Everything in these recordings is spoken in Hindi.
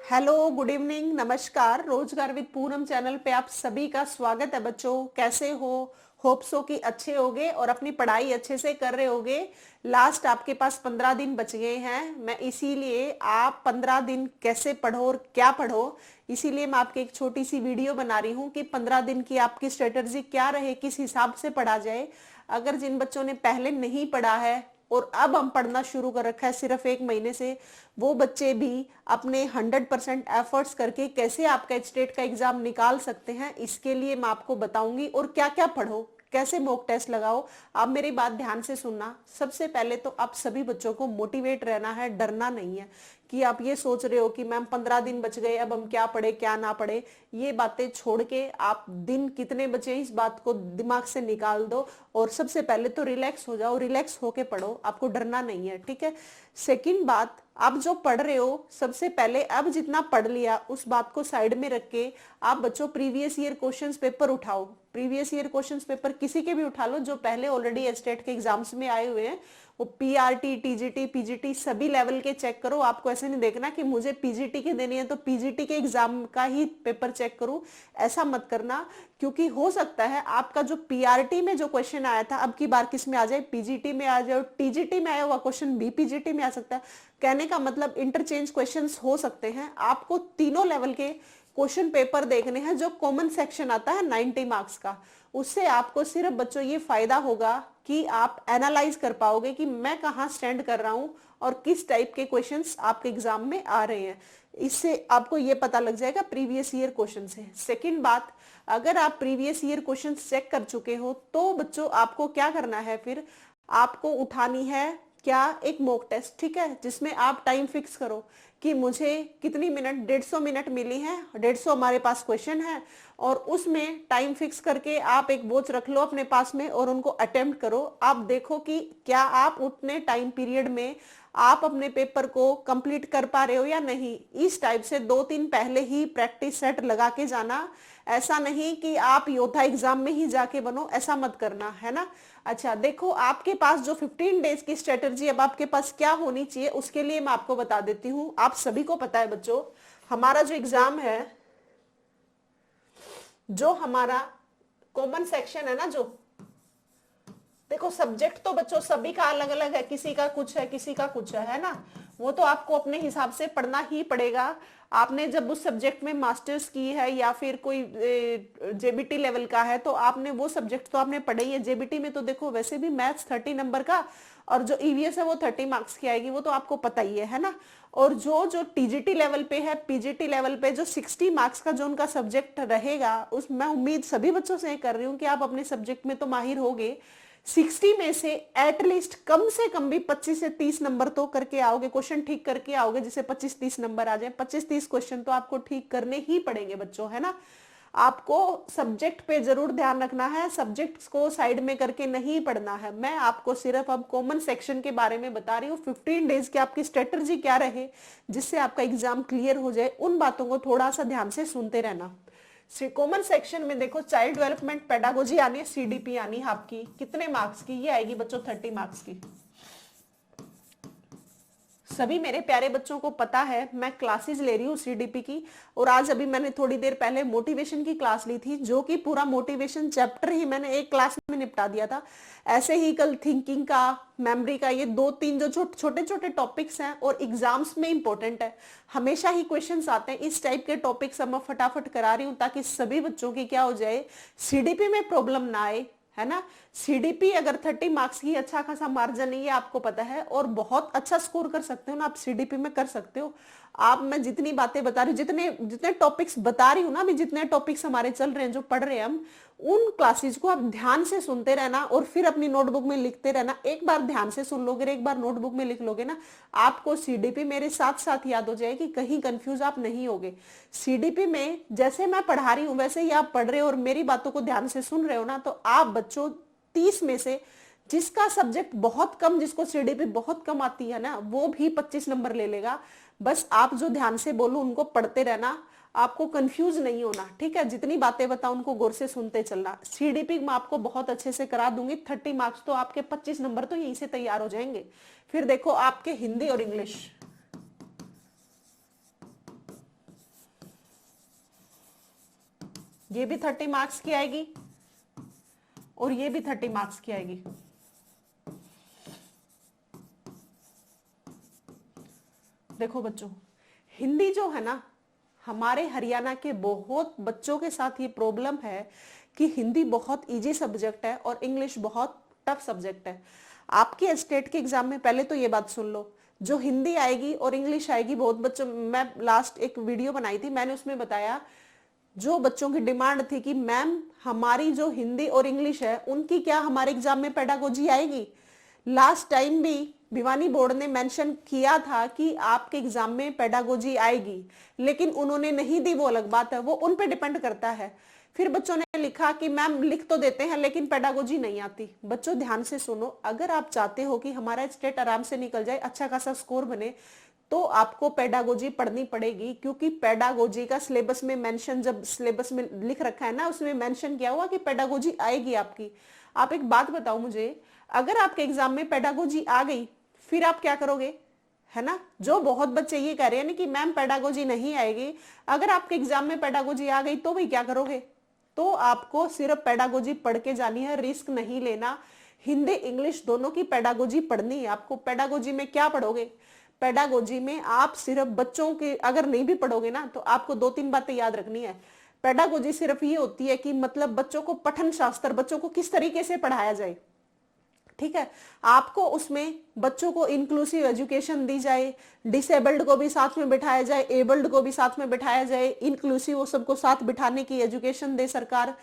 हेलो, गुड इवनिंग, नमस्कार। रोजगार विद पूनम चैनल पे आप सभी का स्वागत है। बच्चों, कैसे हो? होप सो कि अच्छे होगे और अपनी पढ़ाई अच्छे से कर रहे होगे। लास्ट आपके पास 15 दिन बच गए हैं। मैं इसीलिए आप 15 दिन कैसे पढ़ो और क्या पढ़ो, इसीलिए मैं आपकी एक छोटी सी वीडियो बना रही हूँ कि 15 दिन की आपकी स्ट्रेटजी क्या रहे, किस हिसाब से पढ़ा जाए। अगर जिन बच्चों ने पहले नहीं पढ़ा है और अब हम पढ़ना शुरू कर रखा है सिर्फ 1 महीने से, वो बच्चे भी अपने 100% एफर्ट्स करके कैसे आपका स्टेट का एग्जाम निकाल सकते हैं, इसके लिए मैं आपको बताऊंगी। और क्या क्या पढ़ो, कैसे मॉक टेस्ट लगाओ। आप मेरी बात ध्यान से सुनना। सबसे पहले तो आप सभी बच्चों को मोटिवेट रहना है, डरना नहीं है कि आप ये सोच रहे हो कि मैम 15 दिन बच गए, अब हम क्या पढ़े क्या ना पढ़े। ये बातें छोड़ के आप दिन कितने बचे इस बात को दिमाग से निकाल दो और सबसे पहले तो रिलैक्स हो जाओ, रिलैक्स होके पढ़ो, आपको डरना नहीं है, ठीक है। सेकंड बात, आप जो पढ़ रहे हो सबसे पहले अब जितना पढ़ लिया उस बात को साइड में रख के आप बच्चों प्रीवियस ईयर क्वेश्चंस पेपर उठाओ। प्रीवियस ईयर क्वेश्चंस पेपर किसी के भी उठा लो जो पहले ऑलरेडी स्टेट के एग्जाम्स में आए हुए हैं। वो पीआरटी, टीजीटी, पीजीटी सभी लेवल के चेक करो। आपको ऐसे नहीं देखना कि मुझे पीजीटी के देनी है तो पीजीटी के एग्जाम का ही पेपर चेक करूं, ऐसा मत करना। क्योंकि हो सकता है आपका जो पीआरटी में जो क्वेश्चन आया था अब की बार किस में आ जाए, पीजीटी में आ जाए, और टीजीटी में आया हुआ क्वेश्चन भी पीजीटी में आ सकता है। कहने का मतलब इंटरचेंज क्वेश्चंस हो सकते हैं। आपको तीनों लेवल के क्वेश्चन पेपर देखने हैं। जो कॉमन सेक्शन आता है 90 मार्क्स का, उससे आपको सिर्फ बच्चों ये फायदा होगा कि आप एनालाइज कर पाओगे कि मैं कहाँ स्टैंड कर रहा हूँ और किस टाइप के क्वेश्चंस आपके एग्जाम में आ रहे हैं। इससे आपको ये पता लग जाएगा प्रीवियस ईयर क्वेश्चन से। सेकंड बात, अगर आप प्रीवियस ईयर क्वेश्चन चेक कर चुके हो तो बच्चों आपको क्या करना है, फिर आपको उठानी है क्या, एक मॉक टेस्ट, ठीक है, जिसमें आप टाइम फिक्स करो कि मुझे कितनी मिनट, 150 मिनट मिली है, 150 हमारे पास क्वेश्चन है, और उसमें टाइम फिक्स करके आप एक वॉच रख लो अपने पास में और उनको अटेम्प्ट करो। आप देखो कि क्या आप उतने टाइम पीरियड में आप अपने पेपर को कंप्लीट कर पा रहे हो या नहीं। इस टाइप से 2-3 पहले ही प्रैक्टिस सेट लगा के जाना। ऐसा नहीं कि आप योद्धा एग्जाम में ही जाके बनो, ऐसा मत करना, है ना। अच्छा देखो, आपके पास जो 15 डेज की स्ट्रेटजी अब आपके पास क्या होनी चाहिए उसके लिए मैं आपको बता देती हूँ। आप सभी को पता है बच्चों, हमारा जो एग्जाम है, जो हमारा कॉमन सेक्शन है ना, जो देखो सब्जेक्ट तो बच्चों सभी का अलग अलग है, किसी का कुछ है किसी का कुछ है ना। वो तो आपको अपने हिसाब से पढ़ना ही पड़ेगा। आपने जब उस सब्जेक्ट में मास्टर्स की है या फिर कोई जेबीटी लेवल का है तो आपने वो सब्जेक्ट तो आपने पढ़े ही है। जेबीटी में तो देखो वैसे भी मैथ्स 30 नंबर का और जो ईवीएस है वो 30 मार्क्स की आएगी, वो तो आपको पता ही है ना। और जो जो टीजीटी लेवल पे है, पीजीटी लेवल पे जो 60 मार्क्स का जो उनका सब्जेक्ट रहेगा, उस मैं उम्मीद सभी बच्चों से कर रही हूँ कि आप अपने सब्जेक्ट में तो माहिर होगे। 60 में से एटलीस्ट कम से कम भी 25 से 30 नंबर तो करके आओगे, क्वेश्चन ठीक करके आओगे, जिसे 25-30 नंबर आ जाए। 25-30 क्वेश्चन तो आपको ठीक करने ही पड़ेंगे बच्चों, है ना। आपको सब्जेक्ट पे जरूर ध्यान रखना है, सब्जेक्ट्स को साइड में करके नहीं पढ़ना है। मैं आपको सिर्फ अब कॉमन सेक्शन के बारे में बता रही हूँ। 15 डेज की आपकी स्ट्रेटजी क्या रहे जिससे आपका एग्जाम क्लियर हो जाए, उन बातों को थोड़ा सा ध्यान से सुनते रहना। कॉमन सेक्शन में देखो, चाइल्ड डेवलपमेंट पेडागोजी आनी है, सीडीपी आनी है आपकी, कितने मार्क्स की ये आएगी बच्चों? 30 मार्क्स की। सभी मेरे प्यारे बच्चों को पता है मैं क्लासेस ले रही हूँ सीडीपी की, और आज अभी मैंने थोड़ी देर पहले मोटिवेशन की क्लास ली थी, जो कि पूरा मोटिवेशन चैप्टर ही मैंने एक क्लास में निपटा दिया था। ऐसे ही कल थिंकिंग का, मेमोरी का, ये 2-3 जो छोटे छोटे टॉपिक्स हैं और एग्जाम्स में इंपॉर्टेंट है, हमेशा ही क्वेश्चंस आते हैं, इस टाइप के टॉपिक्स मैं फटाफट करा रही हूँ ताकि सभी बच्चों की क्या हो जाए, सीडीपी में प्रॉब्लम ना आए, है ना। सीडीपी अगर 30 मार्क्स की अच्छा खासा मार्जिन है, ये आपको पता है, और बहुत अच्छा स्कोर कर सकते हो ना आप सीडीपी में, कर सकते हो आप। मैं जितनी बातें बता रही हूँ, जितने जितने टॉपिक्स बता रही हूँ ना, अभी जितने टॉपिक्स हमारे चल रहे हैं, जो पढ़ रहे हैं हम, उन क्लासेस को आप ध्यान से सुनते रहना और फिर अपनी नोटबुक में लिखते रहना। एक बार ध्यान से सुन लोगे, एक बार नोटबुक में लिख लोगे ना, आपको सीडीपी मेरे साथ साथ याद हो जाएगी, कहीं कंफ्यूज आप नहीं होगे। सीडीपी में जैसे मैं पढ़ा रही हूँ वैसे ही आप पढ़ रहे हो और मेरी बातों को ध्यान से सुन रहे हो ना, तो आप बच्चों 30 में से जिसका सब्जेक्ट बहुत कम, जिसको सीडीपी बहुत कम आती है ना, वो भी 25 नंबर ले लेगा। बस आप जो ध्यान से बोलो उनको पढ़ते रहना, आपको कंफ्यूज नहीं होना, ठीक है। जितनी बातें बताओ उनको गौर से सुनते चलना। सीडीपी मैं आपको बहुत अच्छे से करा दूंगी। 30 मार्क्स तो आपके 25 नंबर तो यहीं से तैयार हो जाएंगे। फिर देखो आपके हिंदी और इंग्लिश, ये भी 30 मार्क्स की आएगी और ये भी 30 मार्क्स की आएगी। देखो बच्चों, हिंदी जो है ना, हमारे हरियाणा के बहुत बच्चों के साथ ये प्रॉब्लम है कि हिंदी बहुत इजी सब्जेक्ट है और इंग्लिश बहुत टफ सब्जेक्ट है। आपके स्टेट के एग्जाम में पहले तो ये बात सुन लो, जो हिंदी आएगी और इंग्लिश आएगी, बहुत बच्चों, मैं लास्ट एक वीडियो बनाई थी, मैंने उसमें बताया जो बच्चों की डिमांड थी कि मैम हमारी जो हिंदी और इंग्लिश है उनकी क्या हमारे एग्जाम में पेडागोजी आएगी। लास्ट टाइम भी भिवानी बोर्ड ने मेंशन किया था कि आपके एग्जाम में पेडागोजी आएगी, लेकिन उन्होंने नहीं दी, वो अलग बात है, वो उन पे डिपेंड करता है। फिर बच्चों ने लिखा कि मैम लिख तो देते हैं लेकिन पेडागोजी नहीं आती। बच्चों ध्यान से सुनो, अगर आप चाहते हो कि हमारा स्टेट आराम से निकल जाए, अच्छा खासा स्कोर बने, तो आपको पेडागोजी पढ़नी पड़ेगी, क्योंकि पेडागोजी का सिलेबस में मेंशन, जब सिलेबस में लिख रखा है ना, उसमें मेंशन किया हुआ कि पेडागोजी आएगी आपकी। आप एक बात बताओ मुझे, अगर आपके एग्जाम में पेडागोजी आ गई फिर आप क्या करोगे, है ना। जो बहुत बच्चे ये कह रहे हैं ना कि मैम पेडागोजी नहीं आएगी, अगर आपके एग्जाम में पेडागोजी आ गई तो भी क्या करोगे। तो आपको सिर्फ पेडागोजी पढ़ के जानी है, रिस्क नहीं लेना। हिंदी इंग्लिश दोनों की पेडागोजी पढ़नी है आपको। पेडागोजी में क्या पढ़ोगे, पेडागोजी में आप सिर्फ बच्चों के, अगर नहीं भी पढ़ोगे ना तो आपको 2-3 बातें याद रखनी है। पेडागोजी सिर्फ ये होती है कि मतलब बच्चों को पठन शास्त्र, बच्चों को किस तरीके से पढ़ाया जाए, ठीक है। आपको उसमें बच्चों को इंक्लूसिव एजुकेशन दी जाए, डिसेबल्ड को भी साथ में बिठाया जाए, एबल्ड को भी साथ में बिठाया जाए, इंक्लूसिव वो सबको साथ बिठाने की एजुकेशन दे सरकार।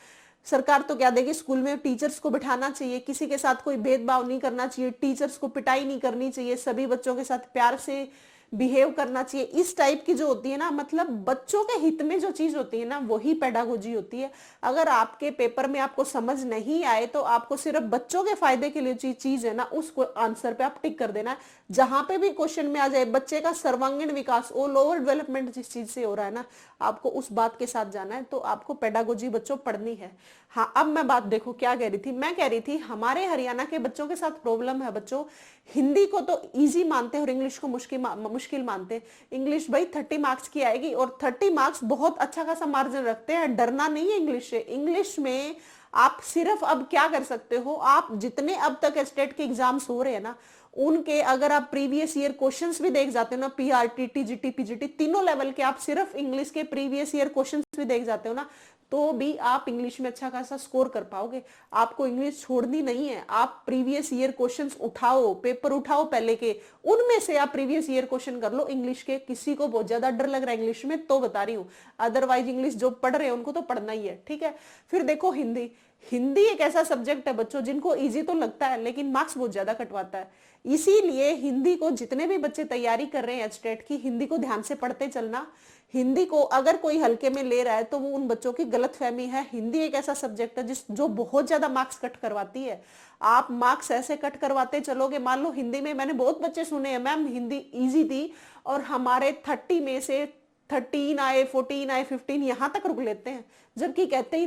सरकार तो क्या देगी, स्कूल में टीचर्स को बिठाना चाहिए, किसी के साथ कोई भेदभाव नहीं करना चाहिए, टीचर्स को पिटाई नहीं करनी चाहिए, सभी बच्चों के साथ प्यार से बिहेव करना चाहिए। इस टाइप की जो होती है ना, मतलब बच्चों के हित में जो चीज होती है ना, वही पेडागोजी होती है। अगर आपके पेपर में आपको समझ नहीं आए तो आपको सिर्फ बच्चों के फायदे के लिए चीज है ना, उस आंसर पे आप टिक कर देना। जहां पे भी क्वेश्चन में आ जाए बच्चे का सर्वांगीण विकास, ऑल ओवर डेवलपमेंट जिस चीज से हो रहा है ना, आपको उस बात के साथ जाना है। तो आपको पेडागोजी बच्चों पढ़नी है। हाँ, अब मैं बात देखो क्या कह रही थी, मैं कह रही थी हमारे हरियाणा के बच्चों के साथ प्रॉब्लम है बच्चों, हिंदी को तो इजी मानते हैं और इंग्लिश को मुश्किल मानते हैं। इंग्लिश भाई 30 मार्क्स की आएगी और 30 मार्क्स बहुत अच्छा खासा मार्जिन रखते हैं, डरना नहीं है इंग्लिश से। इंग्लिश में आप सिर्फ अब क्या कर सकते हो, आप जितने अब तक स्टेट के एग्जाम्स हो रहे हैं ना, उनके अगर आप प्रीवियस ईयर क्वेश्चंस भी देख जाते हो ना, पीआरटी टीजीटी पीजीटी तीनों लेवल के, आप सिर्फ इंग्लिश के प्रीवियस ईयर क्वेश्चंस भी देख जाते हो ना, तो भी आप इंग्लिश में अच्छा खासा स्कोर कर पाओगे। आपको इंग्लिश छोड़नी नहीं है, आप प्रीवियस ईयर क्वेश्चंस उठाओ, पेपर उठाओ पहले के, उनमें से आप प्रीवियस ईयर क्वेश्चन कर लो इंग्लिश के। किसी को बहुत ज्यादा डर लग रहा है इंग्लिश में तो बता रही हूँ, अदरवाइज इंग्लिश जो पढ़ रहे हैं उनको तो पढ़ना ही है, ठीक है। फिर देखो हिंदी, हिंदी एक ऐसा सब्जेक्ट है बच्चों जिनको इजी तो लगता है लेकिन मार्क्स बहुत ज्यादा कटवाता है। इसीलिए हिंदी को जितने भी बच्चे तैयारी कर रहे हैं स्टेट की, हिंदी को ध्यान से पढ़ते चलना। हिंदी को अगर कोई हल्के में ले रहा है तो वो उन बच्चों की गलतफहमी है। हिंदी एक ऐसा सब्जेक्ट है जो बहुत ज्यादा मार्क्स कट करवाती है। आप मार्क्स ऐसे कट करवाते चलोगे, मान लो हिंदी में मैंने बहुत बच्चे सुने हैं मैम हिंदी इजी थी और हमारे 30 में से 13 आए, 14 आए, 15 यहां तक रुक लेते हैं, जबकि कहते हैं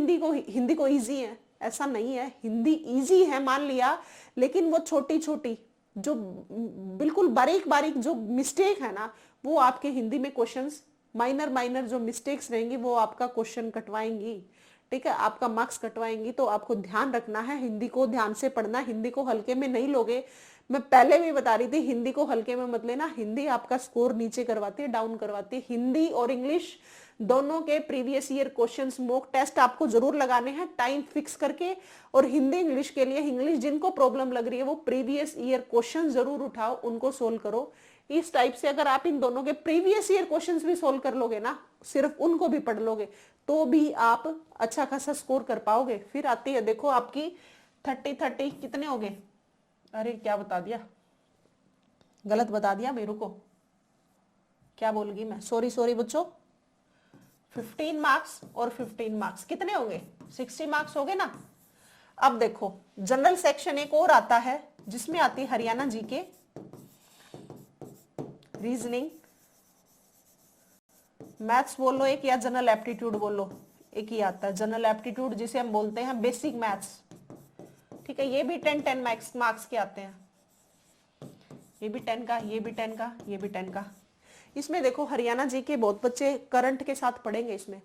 हिंदी को इजी है। ऐसा नहीं है, हिंदी इजी है मान लिया, लेकिन वो छोटी छोटी जो बिल्कुल बारीक बारीक जो मिस्टेक है ना, वो आपके हिंदी में क्वेश्चंस, माइनर जो मिस्टेक्स रहेंगी वो आपका क्वेश्चन कटवाएंगी, ठीक है, आपका मार्क्स कटवाएंगी। तो आपको ध्यान रखना है, हिंदी को ध्यान से पढ़ना, हिंदी को हल्के में नहीं लोगे। मैं पहले भी बता रही थी हिंदी को हल्के में मत लेना, हिंदी आपका स्कोर नीचे करवाती है, डाउन करवाती है। हिंदी और इंग्लिश दोनों के previous year questions mock test आपको जरूर लगाने हैं टाइम फिक्स करके। और हिंदी इंग्लिश के लिए, इंग्लिश जिनको प्रॉब्लम लग रही है वो प्रीवियस ईयर क्वेश्चन जरूर उठाओ, उनको सोल्व करो। इस टाइप से अगर आप इन दोनों के प्रीवियस ईयर क्वेश्चंस भी सोल्व कर लोगे ना, सिर्फ उनको भी पढ़ लोगे, तो भी आप अच्छा खासा स्कोर कर पाओगे। फिर आती है देखो आपकी 30 कितने हो गए, अरे क्या बता दिया, गलत बता दिया मेरे को, क्या बोल गई मैं, सॉरी बच्चों। 15 मार्क्स और 15 मार्क्स कितने हो गए, 60 मार्क्स हो गए ना। अब देखो जनरल सेक्शन एक और आता है जिसमें आती है हरियाणा जीके, रीजनिंग, मैथ्स बोल लो एक, या जनरल एप्टीट्यूड बोल लो, एक ही आता है जनरल एप्टीट्यूड, जिसे हम बोलते हैं बेसिक मैथ्स, ठीक है। ये भी 10 मार्क्स के आते हैं, ये भी 10 का, ये भी 10 का, ये भी 10 का। इसमें देखो हरियाणा जी के बहुत बच्चे करंट के साथ पढ़ेंगे। इसमें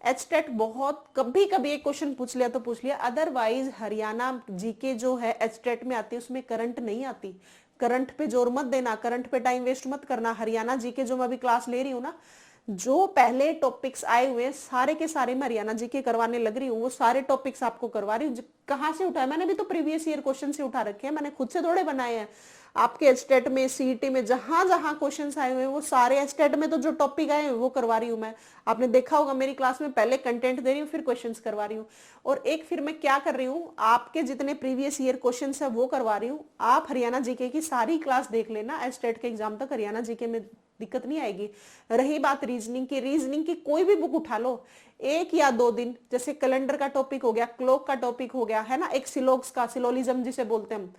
एचटेट बहुत कभी कभी एक क्वेश्चन पूछ लिया तो पूछ लिया, अदरवाइज हरियाणा जीके जो है एचटेट में आती है उसमें करंट नहीं आती। करंट पे जोर मत देना, करंट पे टाइम वेस्ट मत करना। हरियाणा जीके जो मैं अभी क्लास ले रही हूँ ना, जो पहले टॉपिक्स आए हुए सारे के सारे मैं हरियाणा जीके करवाने लग रही हूँ, वो सारे टॉपिक्स आपको करवा रही हूँ। कहाँ से उठाया मैंने, भी तो प्रीवियस ईयर क्वेश्चन से उठा रखे हैं, मैंने खुद से थोड़े बनाए हैं। आपके एचटेट में, सीईटी में जहां जहां क्वेश्चंस आए हुए हैं वो सारे, एचटेट में तो जो टॉपिक आए हैं वो करवा रही हूँ मैं। आपने देखा होगा मेरी क्लास में पहले कंटेंट दे रही हूँ फिर क्वेश्चंस करवा रही हूँ। और एक फिर मैं क्या कर रही हूँ, आपके जितने प्रीवियस ईयर क्वेश्चंस है वो करवा रही हूँ। आप हरियाणा जीके की सारी क्लास देख लेना, एचटेट के एग्जाम तक हरियाणा जीके में दिक्कत नहीं आएगी। रही बात रीजनिंग की, रीजनिंग की कोई भी बुक उठा लो, 1 या 2 दिन, जैसे कैलेंडर का टॉपिक हो गया, क्लॉक का टॉपिक हो गया, है ना, एक सिलोग्स का, सिलोलिज्म जिसे बोलते हैं हम,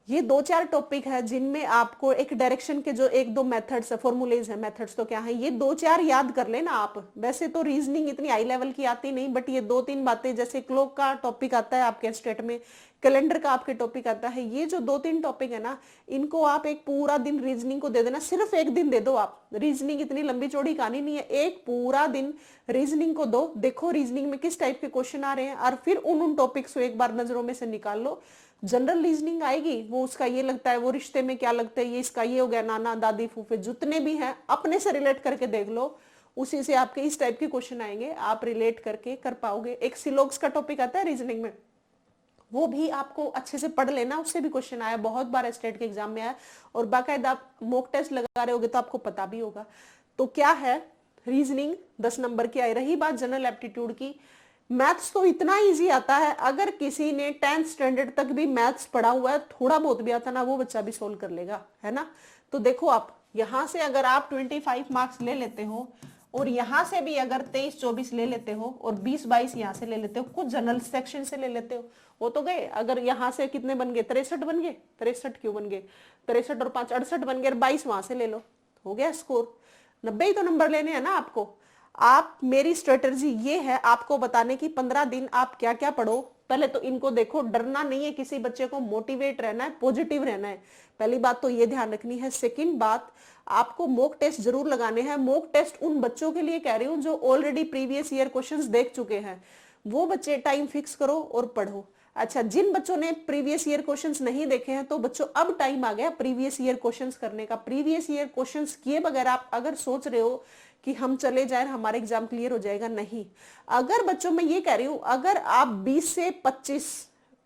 ये 2-4 टॉपिक है जिनमें आपको एक डायरेक्शन के जो 1-2 मेथड्स है, फॉर्मूलेज है, मेथड्स तो क्या है, ये 2-4 याद कर लेना आप। वैसे तो रीजनिंग इतनी हाई लेवल की आती नहीं, बट ये 2-3 बातें, जैसे क्लॉक का टॉपिक आता है आपके स्टेट में, कैलेंडर का आपके टॉपिक आता है, ये जो 2-3 टॉपिक है ना, इनको आप एक पूरा दिन रीजनिंग को दे देना। सिर्फ एक दिन दे दो आप, रीजनिंग इतनी लंबी चौड़ी कहानी नहीं है, एक पूरा दिन रीजनिंग को दो। देखो रीजनिंग में किस टाइप के क्वेश्चन आ रहे हैं और फिर उन टॉपिक्स को एक बार नजरों में से निकाल लो। जनरल रीजनिंग आएगी, वो उसका ये लगता है, वो रिश्ते में क्या लगता है, ये इसका ये हो गया, नाना दादी फूफे जितने भी हैं अपने से रिलेट करके देख लो, उसी से आपके इस टाइप के क्वेश्चन आएंगे, आप रिलेट करके कर पाओगे। एक सिलोग्स का टॉपिक आता है रीजनिंग में, वो भी आपको अच्छे से पढ़ लेना, उससे भी क्वेश्चन आया, बहुत बार स्टेट के एग्जाम में आया, और बाकायदा आप मॉक टेस्ट लगा रहे होगे तो आपको पता भी होगा। तो क्या है, रीजनिंग 10 नंबर की आई। रही बात जनरल एप्टीट्यूड की, मैथ्स तो इतना इजी आता है, अगर किसी ने 10th स्टैंडर्ड तक भी मैथ्स पढ़ा हुआ है, थोड़ा बहुत भी आता ना, वो बच्चा भी सोल्व कर लेगा, है ना। तो देखो आप यहां से अगर आप 25 मार्क्स ले लेते हो, और यहां से भी अगर 23-24 ले लेते हो, और 20-22 यहां से ले लेते हो, कुछ जनरल सेक्शन से ले लेते हो, वो तो गए। अगर यहां से कितने बन गए, 63 बन गए, 63 क्यों बन गए, 63 और 5 68 बन गए, और 22 वहां से ले लो, हो गया स्कोर। 90 ही तो नंबर लेने हैं ना आपको। आप, मेरी स्ट्रेटजी ये है आपको बताने की, 15 दिन आप क्या क्या पढ़ो। पहले तो इनको देखो, डरना नहीं है किसी बच्चे को, मोटिवेट रहना है, पॉजिटिव रहना है, पहली बात तो ये ध्यान रखनी है। सेकंड बात, आपको मॉक टेस्ट जरूर लगाने हैं। मॉक टेस्ट उन बच्चों के लिए कह रही हूँ जो ऑलरेडी प्रीवियस ईयर क्वेश्चंस देख चुके हैं, वो बच्चे टाइम फिक्स करो और पढ़ो। अच्छा, जिन बच्चों ने प्रीवियस ईयर क्वेश्चंस नहीं देखे हैं, तो बच्चों अब टाइम आ गया प्रीवियस ईयर क्वेश्चंस करने का। प्रीवियस ईयर क्वेश्चंस किए बगैर आप अगर सोच रहे हो कि हम चले जाए हमारा एग्जाम क्लियर हो जाएगा, नहीं। अगर बच्चों में ये कह रही हूं, अगर आप 20 से 25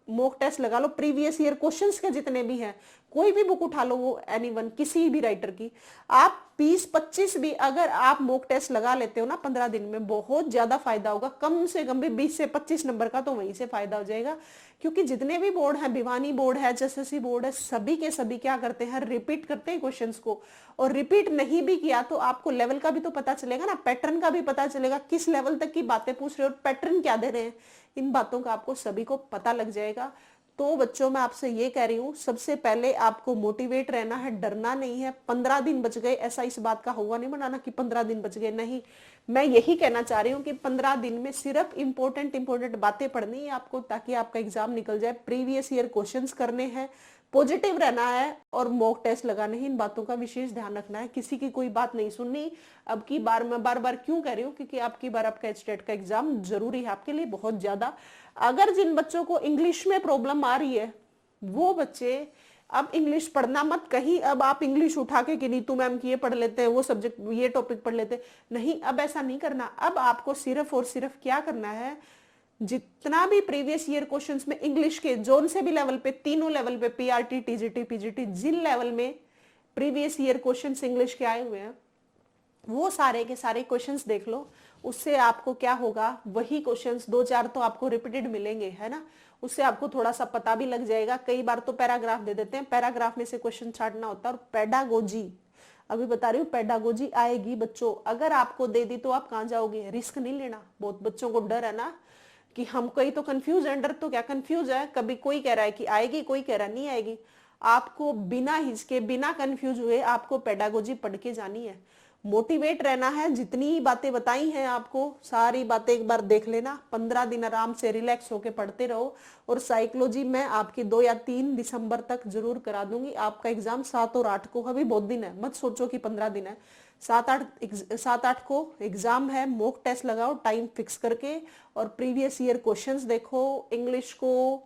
मॉक टेस्ट लगा लो, प्रीवियस ईयर क्वेश्चंस के जितने भी हैं, कोई भी बुक उठा लो, वो एनीवन किसी भी राइटर की, आप 20-25 भी अगर आप मॉक टेस्ट लगा लेते हो ना 15 दिन में, बहुत ज्यादा फायदा होगा। कम से कम भी 20 से 25 नंबर का तो वहीं से फायदा हो जाएगा। क्योंकि जितने भी बोर्ड है, भिवानी बोर्ड है, एसएससी बोर्ड है, सभी के सभी क्या करते हैं, रिपीट करते हैं क्वेश्चंस को। और रिपीट नहीं भी किया तो आपको लेवल का भी तो पता चलेगा ना, पैटर्न का भी पता चलेगा, किस लेवल तक की बातें पूछ रहे हो, पैटर्न क्या दे रहे हैं, इन बातों का आपको सभी को पता लग जाएगा। तो बच्चों मैं आपसे ये कह रही हूँ, सबसे पहले आपको मोटिवेट रहना है, डरना नहीं है। 15 दिन बच गए, ऐसा इस बात का हुआ नहीं बनाना कि 15 दिन बच गए, नहीं। मैं यही कहना चाह रही हूँ कि 15 दिन में सिर्फ इंपॉर्टेंट बातें पढ़नी है आपको, ताकि आपका एग्जाम निकल जाए। प्रीवियस ईयर क्वेश्चंस करने हैं, पॉजिटिव रहना है, और मॉक टेस्ट लगाने हैं। इन बातों का विशेष ध्यान रखना है, किसी की कोई बात नहीं सुननी। अब की बार मैं बार बार क्यों कह रही हूँ, क्योंकि आपकी बार आपका एचटेट का एग्जाम जरूरी है आपके लिए, बहुत ज्यादा। अगर जिन बच्चों को इंग्लिश में प्रॉब्लम आ रही है, वो बच्चे अब इंग्लिश पढ़ना मत कहीं, अब आप इंग्लिश उठा के कि नीतू मैम की ये पढ़ लेते हैं, वो सब्जेक्ट ये टॉपिक पढ़ लेते हैं, नहीं, अब ऐसा नहीं करना। अब आपको सिर्फ और सिर्फ क्या करना है, जितना भी प्रीवियस ईयर क्वेश्चंस में इंग्लिश के जोन से भी लेवल पे, तीनों लेवल पे, पीआरटी, टीजीटी, पीजीटी, जिन लेवल में प्रीवियस ईयर क्वेश्चंस इंग्लिश के आए हुए हैं, वो सारे के सारे क्वेश्चंस देख लो। उससे आपको क्या होगा, वही क्वेश्चंस 2-4 तो आपको रिपीटेड मिलेंगे, है ना। उससे आपको थोड़ा सा पता भी लग जाएगा। कई बार तो पैराग्राफ दे देते हैं, पैराग्राफ में से क्वेश्चन छांटना होता है। और पेडागोजी, अभी बता रही हूँ, पेडागोजी आएगी बच्चों, अगर आपको दे दी तो आप कहाँ जाओगे, रिस्क नहीं लेना। बहुत बच्चों को डर है ना कि हम कहीं तो कंफ्यूज है, डर तो क्या कंफ्यूज है, कभी कोई कह रहा है कि आएगी, कोई कह रहा नहीं आएगी। आपको बिना हिचके, बिना कंफ्यूज हुए आपको पेडागोजी पढ़ के जानी है। मोटिवेट रहना है। जितनी बातें बताई हैं आपको सारी बातें एक बार देख लेना, 15 दिन आराम से रिलैक्स होके पढ़ते रहो। और साइकोलॉजी मैं आपकी 2 या 3 दिसंबर तक जरूर करा दूंगी। आपका एग्जाम 7 और 8 को, अभी बहुत दिन है, मत सोचो कि 15 दिन है। 7-8 को एग्जाम है। मॉक टेस्ट लगाओ टाइम फिक्स करके और प्रीवियस ईयर क्वेश्चंस देखो। इंग्लिश को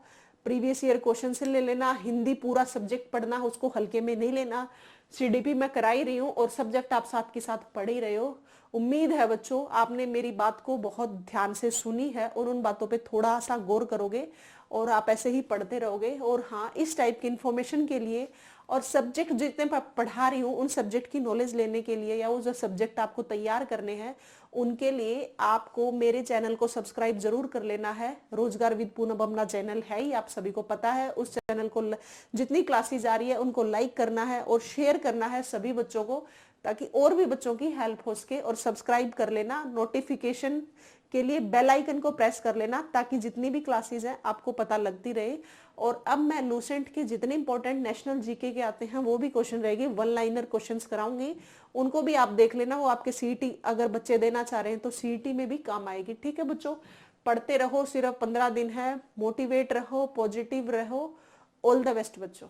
प्रीवियस ईयर क्वेश्चन से ले लेना। हिंदी पूरा सब्जेक्ट पढ़ना, उसको हल्के में नहीं लेना। सीडीपी मैं करा ही रही हूँ और सब्जेक्ट आप साथ के साथ पढ़ ही रहे हो। उम्मीद है बच्चों आपने मेरी बात को बहुत ध्यान से सुनी है और उन बातों पे थोड़ा सा गौर करोगे और आप ऐसे ही पढ़ते रहोगे। और हाँ, इस टाइप की इंफॉर्मेशन के लिए और सब्जेक्ट जितने पढ़ा रही हूँ उन सब्जेक्ट की नॉलेज लेने के लिए या वो जो सब्जेक्ट आपको तैयार करने हैं उनके लिए आपको मेरे चैनल को सब्सक्राइब जरूर कर लेना है। रोजगार विद पूनम अपना चैनल है ही, आप सभी को पता है। उस चैनल को जितनी क्लासेस आ रही है उनको लाइक करना है और शेयर करना है सभी बच्चों को, ताकि और भी बच्चों की हेल्प हो सके। और सब्सक्राइब कर लेना, नोटिफिकेशन के लिए बेल आइकन को प्रेस कर लेना ताकि जितनी भी क्लासेस हैं आपको पता लगती रहे। और अब मैं लूसेंट के जितने इंपॉर्टेंट नेशनल जीके के आते हैं वो भी क्वेश्चन रहेगी, वन लाइनर क्वेश्चंस कराऊंगी, उनको भी आप देख लेना। वो आपके सीईटी अगर बच्चे देना चाह रहे हैं तो सीईटी में भी काम आएगी। ठीक है बच्चों, पढ़ते रहो, सिर्फ 15 दिन है। मोटिवेट रहो, पॉजिटिव रहो। ऑल द बेस्ट बच्चों।